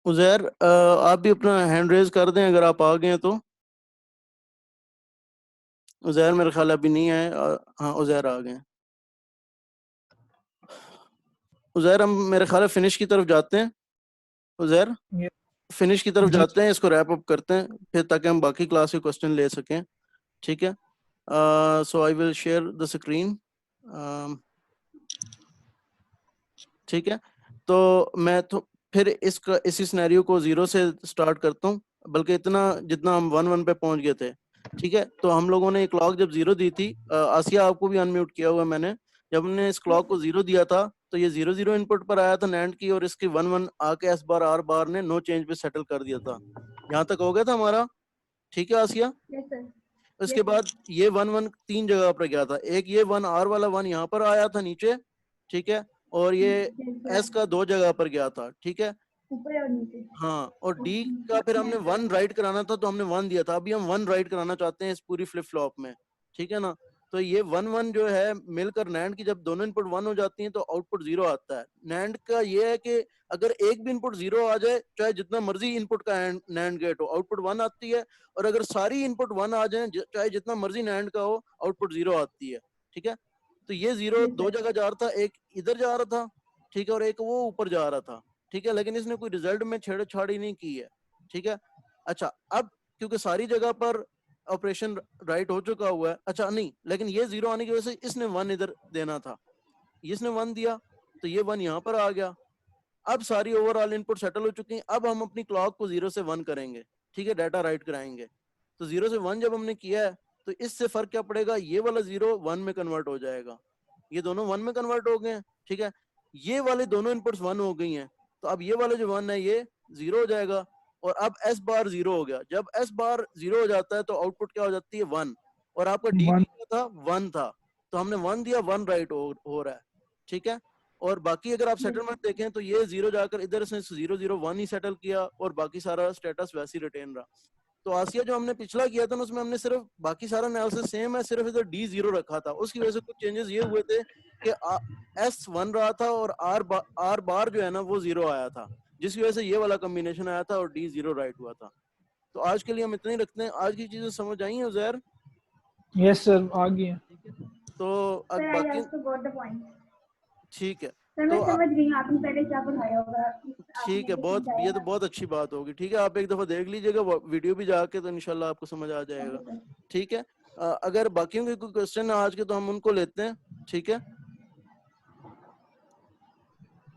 उज़ैर, आप भी अपना हैंड रेज कर दें अगर आप आ गए हैं तो। उज़ैर मेरे ख्याल अभी नहीं आए। हाँ, उज़ैर आ गए। उज़ैर, हम मेरे ख्याल फिनिश की तरफ जाते हैं। उज़ैर, ये फिनिश की तरफ जी जाते हैं, इसको रैप अप करते हैं फिर, ताकि हम बाकी क्लास के क्वेश्चन ले सकें। ठीक है। So I will share the screen. ठीक है। तो मैं तो फिर इसका इसी सिनेरियो को जीरो से स्टार्ट करता हूँ, बल्कि इतना जितना हम वन वन पे पहुंच गए थे। ठीक है। तो हम लोगों ने क्लॉक जब जीरो दी थी, आसिया आपको भी अनम्यूट किया हुआ है मैंने। जब हमने इस क्लॉक को जीरो दिया था तो ये जीरो जीरो इनपुट पर आया था नैंड की, और इसकी वन वन आके एस बार आर बार ने नो चेंज पे सेटल कर दिया था। यहाँ तक हो गया था हमारा। ठीक है आसिया। Yes sir. उसके बाद ये वन वन तीन जगह पर गया था। एक ये वन आर वाला वन यहाँ पर आया था नीचे। ठीक है। और ये एस का दो जगह पर गया था। ठीक है। ऊपर और नीचे। हाँ, और डी का फिर हमने वन राइट कराना था तो हमने वन दिया था। अभी हम वन राइट कराना चाहते हैं इस पूरी फ्लिप फ्लॉप में। ठीक है ना। तो ये वन वन जो है मिलकर नैंड की जब दोनों इनपुट वन हो जाती हैं तो आउटपुट जीरो आता है। नैंड का ये है कि अगर एक भी इनपुट जीरो आ जाए, चाहे जितना मर्जी इनपुट का नैंड गेट हो, आउटपुट वन आती है। और अगर सारी इनपुट वन आ जाए, चाहे जितना मर्जी नैंड का हो, आउटपुट जीरो आती है। ठीक है। तो ये जीरो दो जगह जा रहा था, एक इधर जा रहा था। ठीक है। और एक वो ऊपर जा रहा था। ठीक है। लेकिन इसने कोई रिजल्ट में छेड़छाड़ी नहीं की है। ठीक है। अच्छा, अब क्योंकि सारी जगह पर ऑपरेशन राइट हो चुका हुआ है। अच्छा नहीं, लेकिन ये जीरो आने की वजह से इसने वन इधर देना था, इसने वन दिया तो ये वन यहाँ पर आ गया। अब सारी ओवरऑल इनपुट सेटल हो चुकी हैं। अब हम अपनी क्लॉक को जीरो से वन करेंगे। ठीक है। डाटा राइट कराएंगे। तो जीरो से वन जब हमने किया है तो इससे फर्क क्या पड़ेगा, ये वाला जीरो वन में कन्वर्ट हो जाएगा, ये दोनों वन में कन्वर्ट हो गए हैं। ठीक है। ये वाले दोनों इनपुट्स वन हो गई हैं, तो अब ये वाला जो वन है ये जीरो हो जाएगा। और अब एस बार जीरो हो गया। जब एस बार जीरो हो जाता है तो आउटपुट क्या हो जाती है, वन। और आपका डी वन क्या था, वन था। तो हमने वन दिया, वन राइट हो रहा है। ठीक है। और बाकी अगर आप सेटलमेंट देखें तो ये जीरो जाकर इधर से जीरो जीरो वन ही सेटल किया, और बाकी सारा स्टेटस वैसे ही रिटेन रहा। तो आसिया जो हमने पिछला किया था ना, उसमें हमने सिर्फ बाकी सारा एनालिसिस सेम है, सिर्फ इधर डी जीरो रखा था। उसकी वजह से कुछ चेंजेस ये हुए थे कि एस वन रहा था और आर बार जो है ना वो जीरो आया था, जिसकी वजह से ये वाला कॉम्बिनेशन आया था और डी जीरो राइट हुआ था। तो आज के लिए हम इतना ही रखते हैं। आज की चीजें समझ आई हैं उज़ैर? यस सर, आ गई है। ठीक है। तो अब सर आई बाकी आल्सो गॉट द पॉइंट। ठीक है। सर मैं तो समझ गई हूँ आपने पहले क्या पढ़ाया होगा, ठीक आपने है, जो बहुत, समझाया ये तो ना। बहुत अच्छी बात होगी। ठीक है, आप एक दफा देख लीजिएगा वीडियो भी जाके, तो इंशाल्लाह आपको समझ आ जाएगा। Okay sir. ठीक है। अगर बाकियों के कोई क्वेश्चन है आज के तो हम उनको लेते हैं। ठीक है।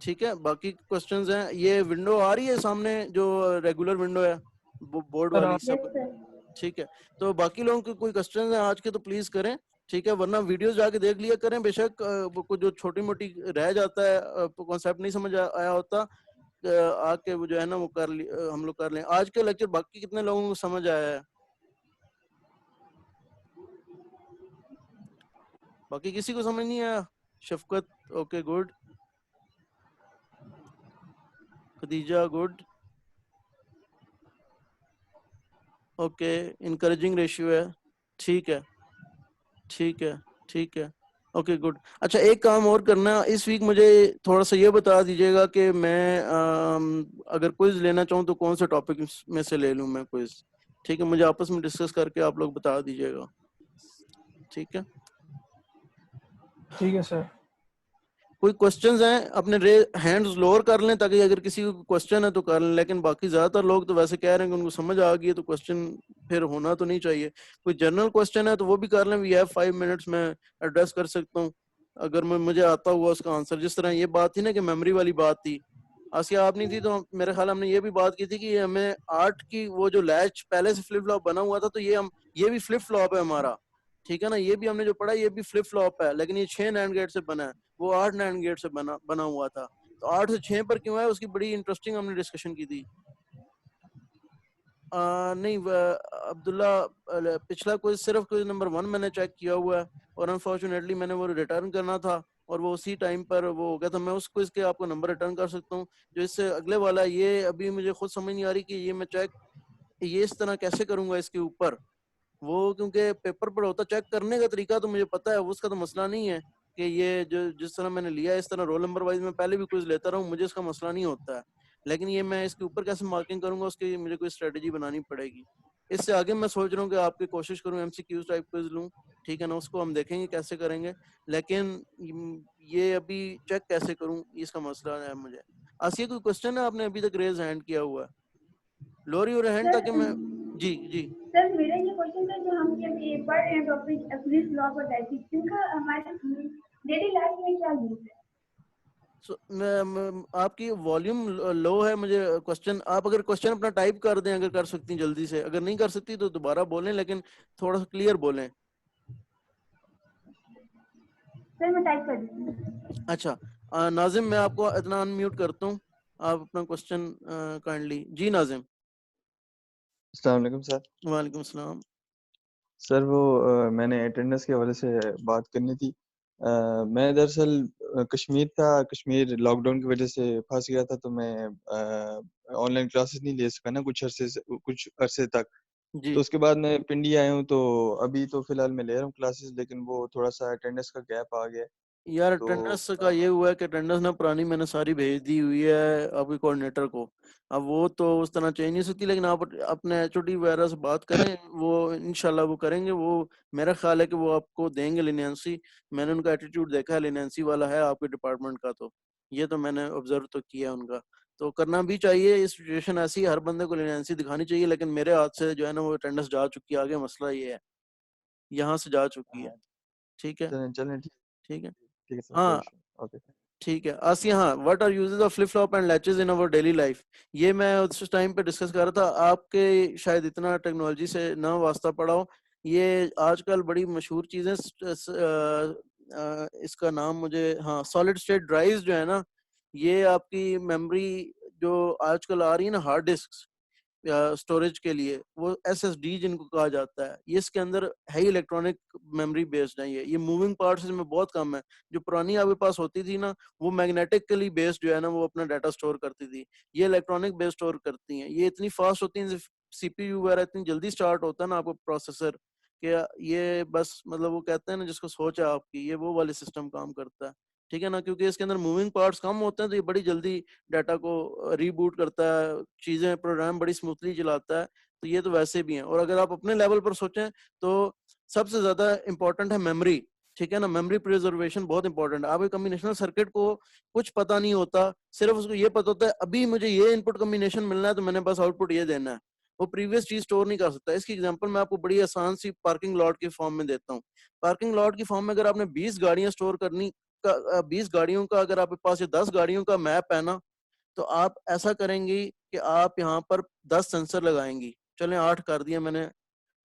ठीक है। बाकी क्वेश्चंस हैं, ये विंडो आ रही है सामने जो रेगुलर विंडो है बोर्ड सर वाली यस सब। सर। ठीक है। तो बाकी लोगों के कोई क्वेश्चंस हैं आज के तो प्लीज करें। ठीक है। वरना वीडियोस जाके देख लिया करें। बेशक वो कुछ जो छोटी मोटी रह जाता है, कॉन्सेप्ट नहीं समझ आया होता, आके वो जो है ना वो हम लोग कर लें। आज के लेक्चर बाकी कितने लोगों को समझ आया है? बाकी किसी को समझ नहीं आया? Shafqat okay good, Khadija good, okay, encouraging ratio है। ठीक है। ठीक है। ठीक है। Okay good. अच्छा, एक काम और करना, इस वीक मुझे थोड़ा सा ये बता दीजिएगा कि मैं अगर क्विज लेना चाहूँ तो कौन से टॉपिक में से ले लूँ मैं क्विज। ठीक है, मुझे आपस में डिस्कस करके आप लोग बता दीजिएगा। ठीक है। ठीक है सर। कोई क्वेश्चंस हैं अपने हैंड्स लोअर कर लें, ताकि अगर किसी को क्वेश्चन है तो कर लें। लेकिन बाकी ज्यादातर लोग तो वैसे कह रहे हैं कि उनको समझ आ गई है, तो क्वेश्चन फिर होना तो नहीं चाहिए। कोई जनरल क्वेश्चन है तो वो भी कर लें। वी हैव 5 मिनट्स में एड्रेस कर सकता हूँ, अगर मुझे आता हुआ उसका आंसर। जिस तरह ये बात थी ना कि मेमोरी वाली बात थी, आसिया आप नहीं थी तो मेरे ख्याल हमने ये भी बात की थी कि हमें 8 की वो जो लैच पहले से फ्लिप फ्लॉप बना हुआ था, तो ये भी फ्लिप फ्लॉप है हमारा। ठीक है ना, ये भी हमने जो पढ़ा ये भी फ्लिप फ्लॉप है, लेकिन ये 6 नैंड गेट से बना है, वो 8 नैंड गेट से बना हुआ था। तो 8 से 6 पर क्यों है, उसकी बड़ी इंटरेस्टिंग हमने डिस्कशन की थी। नहीं अब्दुल्ला, पिछला क्विज सिर्फ क्विज नंबर 1 मैंने चेक किया हुआ है, और अनफॉर्चुनेटली मैंने वो रिटर्न करना था और वो उसी टाइम पर वो हो गया था। मैं उस क्विज के आपको नंबर रिटर्न कर सकता हूँ। जो इससे अगले वाला है, ये अभी मुझे खुद समझ नहीं आ रही कि ये मैं चेक ये इस तरह कैसे करूंगा इसके ऊपर। वो क्योंकि पेपर पर होता, चेक करने का तरीका तो मुझे पता है, उसका तो मसला नहीं है कि ये जो जिस तरह मैंने लिया है इस तरह रोल नंबर वाइज मैं पहले भी क्विज लेता रहा हूँ, मुझे इसका मसला नहीं होता है। लेकिन ये मैं इसके ऊपर कैसे मार्किंग करूंगा, उसके लिए मुझे कोई स्ट्रेटेजी बनानी पड़ेगी। इससे आगे मैं सोच रहा हूँ कि आपकी कोशिश करूँ MCQs टाइप क्विज लूँ, ठीक है ना, उसको हम देखेंगे कैसे करेंगे। लेकिन ये अभी चेक कैसे करूँ, इसका मसला है मुझे। आसिया कोई क्वेश्चन है, आपने अभी तक रेज हैंड किया हुआ है, लोअर योर हैंड सर ताकि मैं। जी जी। सर मेरा ये क्वेश्चन था, जो हम ये पढ़ रहे हैं टॉपिक पुलिस लॉ और एथिक्स, इनका हमारे डेली लाइफ में क्या यूज है? आपकी वॉल्यूम लो है, मुझे क्वेश्चन, आप अगर क्वेश्चन अपना टाइप कर दें, अगर कर सकती हैं जल्दी से, अगर नहीं कर सकती तो दोबारा बोलें, लेकिन थोड़ा सा क्लियर बोलें। सर मैं टाइप कर देती हूँ। अच्छा, नाजिम मैं आपको इतना अनम्यूट करता हूँ, आप अपना क्वेश्चन काइंडली। जी नाजिम। अस्सलाम वालेकुम सर। वालेकुम सलाम। सर वो मैंने अटेंडेंस के हवाले से बात करनी थी। मैं दरअसल कश्मीर था, कश्मीर लॉकडाउन की वजह से फंस गया था, तो मैं ऑनलाइन क्लासेस नहीं ले सका ना कुछ अरसे तक। जी तो उसके बाद मैं पिंडी आया हूँ, तो अभी तो फिलहाल मैं ले रहा हूँ क्लासेस, लेकिन वो थोड़ा सा अटेंडेंस का गैप आ गया। यार, तो अटेंडेंस का ये हुआ है कि अटेंडेंस ना पुरानी मैंने सारी भेज दी हुई है आपके कोऑर्डिनेटर को। अब वो तो उस तरह चेंज नहीं सकती, लेकिन आप अपने HOD वगैरह से बात करें, वो इंशाल्लाह वो करेंगे। वो मेरा ख्याल है कि वो आपको देंगे लिनेंसी। मैंने उनका एटीट्यूड देखा है, लिनेंसी वाला है आपके डिपार्टमेंट का, तो ये तो मैंने ऑब्जर्व तो किया उनका। तो करना भी चाहिए, इस सिचुएशन ऐसी है, हर बंदे को लिनेंसी दिखानी चाहिए। लेकिन मेरे हाथ से जो है ना वो अटेंडेंस जा चुकी है, आगे मसला ये है, यहाँ से जा चुकी है। हाँ, ठीक है। चलें चलें, ठीक ठीक है। ठीक है सर, कोई हाँ इशू नहीं। ओके। ठीक है। आसिया, हाँ, what are uses of flip flop and latches in our daily life, ये मैं उस टाइम पे डिस्कस कर रहा था। आपके शायद इतना टेक्नोलॉजी से ना वास्ता पड़ा हो। ये आजकल बड़ी मशहूर चीजें इसका नाम मुझे, हाँ, सॉलिड स्टेट ड्राइव्स जो है ना, ये आपकी मेमोरी जो आजकल आ रही है ना, हार्ड डिस्क स्टोरेज के लिए, वो SSD जिनको कहा जाता है, ये इसके अंदर है ही इलेक्ट्रॉनिक मेमोरी बेस्ड है। ये मूविंग पार्ट्स इसमें बहुत कम है। जो पुरानी आपके पास होती थी ना, वो मैग्नेटिकली बेस्ड जो है ना वो अपना डाटा स्टोर करती थी। ये इलेक्ट्रॉनिक बेस्ड स्टोर करती हैं, ये इतनी फास्ट होती हैं, CPU वगैरह इतनी जल्दी स्टार्ट होता है ना आपको प्रोसेसर, कि ये बस मतलब वो कहते हैं ना, जिसको सोच है आपकी, ये वो वाले सिस्टम काम करता है। ठीक है ना, क्योंकि इसके अंदर मूविंग पार्ट्स कम होते हैं, तो ये बड़ी जल्दी डाटा को रीबूट करता है, चीजें प्रोग्राम बड़ी स्मूथली चलाता है। तो ये तो वैसे भी हैं। और अगर आप अपने लेवल पर सोचें तो सबसे ज्यादा इंपॉर्टेंट है मेमोरी। ठीक है ना, मेमोरी प्रिजर्वेशन बहुत इंपॉर्टेंट है। आपके कम्बिनेशनल सर्किट को कुछ पता नहीं होता, सिर्फ उसको ये पता होता है अभी मुझे ये इनपुट कम्बिनेशन मिलना है, तो मैंने बस आउटपुट ये देना है। वो प्रीवियस चीज स्टोर नहीं कर सकता। इसकी एग्जांपल मैं आपको बड़ी आसान सी पार्किंग लॉट की फॉर्म में देता हूँ। पार्किंग लॉट की फॉर्म में अगर आपने 20 गाड़ियां स्टोर करनी, 20 गाड़ियों का अगर आपके पास ये 10 गाड़ियों का मैप है ना, तो आप ऐसा करेंगी कि आप यहाँ पर 10 सेंसर लगाएंगी। चलें 8 कर दिया मैंने,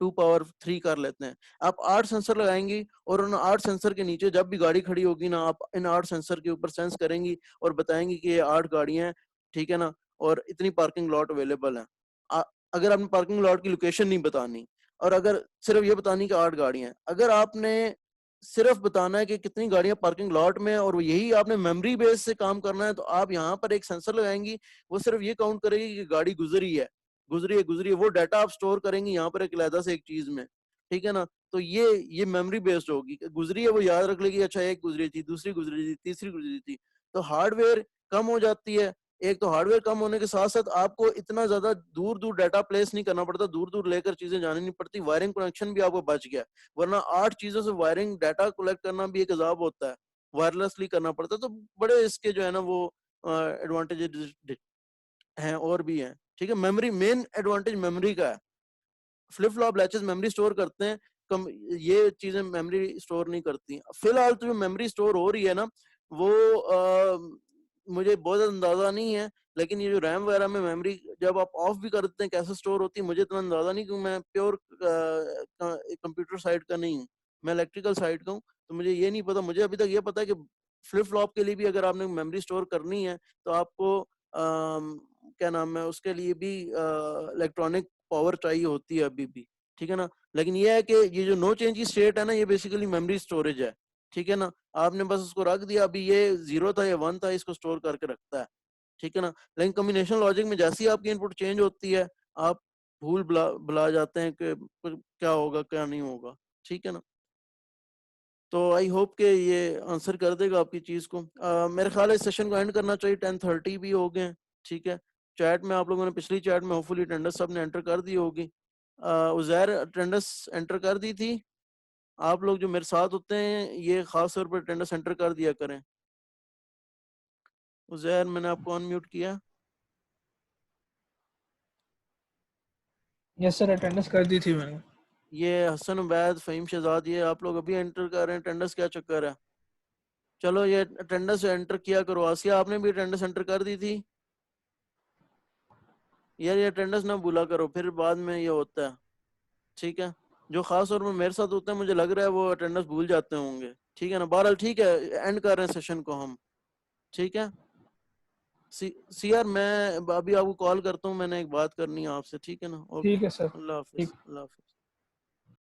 2 पावर 3 कर लेते हैं। आप 8 सेंसर लगाएंगी, और उन 8 सेंसर के नीचे जब भी गाड़ी खड़ी होगी ना, आप इन 8 सेंसर के ऊपर सेंस करेंगी और बताएंगी कि ये 8 गाड़ियां हैं, ठीक है ना, और इतनी पार्किंग लॉट अवेलेबल है। अगर आपने पार्किंग लॉट की लोकेशन नहीं बतानी, और अगर सिर्फ ये बतानी कि 8 गाड़ियां हैं, अगर आपने सिर्फ बताना है कि कितनी गाड़ियां पार्किंग लॉट में है, और यही आपने मेमोरी बेस से काम करना है, तो आप यहाँ पर एक सेंसर लगाएंगी। वो सिर्फ ये काउंट करेगी कि गाड़ी गुजरी है, वो डाटा आप स्टोर करेंगे यहाँ पर एक अलहदा से एक चीज में। ठीक है ना, तो ये मेमोरी बेस्ड होगी। गुजरी है वो याद रख लेगी, अच्छा एक गुजरी थी, दूसरी गुजरी थी, तीसरी गुजरी थी। तो हार्डवेयर कम हो जाती है। एक तो हार्डवेयर कम होने के साथ साथ आपको इतना ज्यादा दूर दूर डाटा प्लेस नहीं करना पड़ता, दूर दूर लेकर चीजें जानी नहीं पड़ती, वायरिंग कनेक्शन भी आपको बच गया। वरना 8 चीजों से वायरिंग डाटा कलेक्ट करना भी एक अजाब होता है, वायरलेसली करना पड़ता है। तो बड़े इसके जो है ना वो एडवांटेज हैं, और भी हैं। ठीक है, मेमोरी मेन एडवांटेज मेमोरी का है। Flip flop latches memory store करते हैं, कम ये चीजें मेमोरी स्टोर नहीं करती। फिलहाल तो जो मेमोरी स्टोर हो रही है ना, वो मुझे बहुत ज्यादा अंदाजा नहीं है। लेकिन ये जो रैम वगैरह में मेमोरी जब आप ऑफ भी कर देते हैं कैसे स्टोर होती है, मुझे इतना अंदाजा नहीं, क्योंकि मैं प्योर कंप्यूटर साइड का नहीं हूँ, मैं इलेक्ट्रिकल साइड का हूँ। तो मुझे ये नहीं पता। मुझे अभी तक ये पता है कि फ्लिप फ्लॉप के लिए भी अगर आपने मेमोरी स्टोर करनी है, तो आपको क्या नाम है, उसके लिए भी इलेक्ट्रॉनिक पावर चाहिए होती है अभी भी। ठीक है ना, लेकिन ये है कि ये जो नो चेंज की स्टेट है ना, ये बेसिकली मेमोरी स्टोरेज है। ठीक है ना, आपने बस उसको रख दिया, अभी ये 0 था या 1 था, इसको स्टोर करके रखता है। ठीक है ना, लेकिन कम्बिनेशन लॉजिक में जैसी आपकी इनपुट चेंज होती है, आप भूल भुला भुला जाते हैं कि क्या होगा क्या नहीं होगा। ठीक है ना, तो आई होप के ये आंसर कर देगा आपकी चीज को। मेरे ख्याल है इस सेशन को एंड करना चाहिए, 10:30 भी हो गए हैं। ठीक है, चैट में आप लोगों ने पिछली चैट में होपफुली अटेंडेंस सब ने एंटर कर दी होगी। उज़ैर अटेंडेंस एंटर कर दी थी? आप लोग जो मेरे साथ होते हैं ये खास तौर पर अटेंडेंस एंटर कर दिया करें। उज़ैर मैंने आपको अनम्यूट किया। यस सर, अटेंडेंस कर दी थी मैंने। ये हसन उबैद, फ़हीम शहजाद, ये आप लोग अभी एंटर कर रहे हैं, अटेंडेंस क्या चक्कर है? चलो ये अटेंडेंस एंटर किया करो। आसिया आपने भी अटेंडेंस एंटर कर दी थी? यार ये अटेंडेंस ना भूला करो, फिर बाद में ये होता है। ठीक है, जो खास तौर पर मेरे साथ होता है मुझे लग रहा है वो अटेंडेंस भूल जाते होंगे। ठीक है ना, बहरहाल ठीक है, एंड कर रहे हैं सेशन को हम। ठीक है सीआर, मैं अभी आपको कॉल करता हूँ, मैंने एक बात करनी है आपसे। ठीक है ना, ओके, ठीक है सर। अल्लाह हाफिज, ठीक। अल्लाह हाफिज।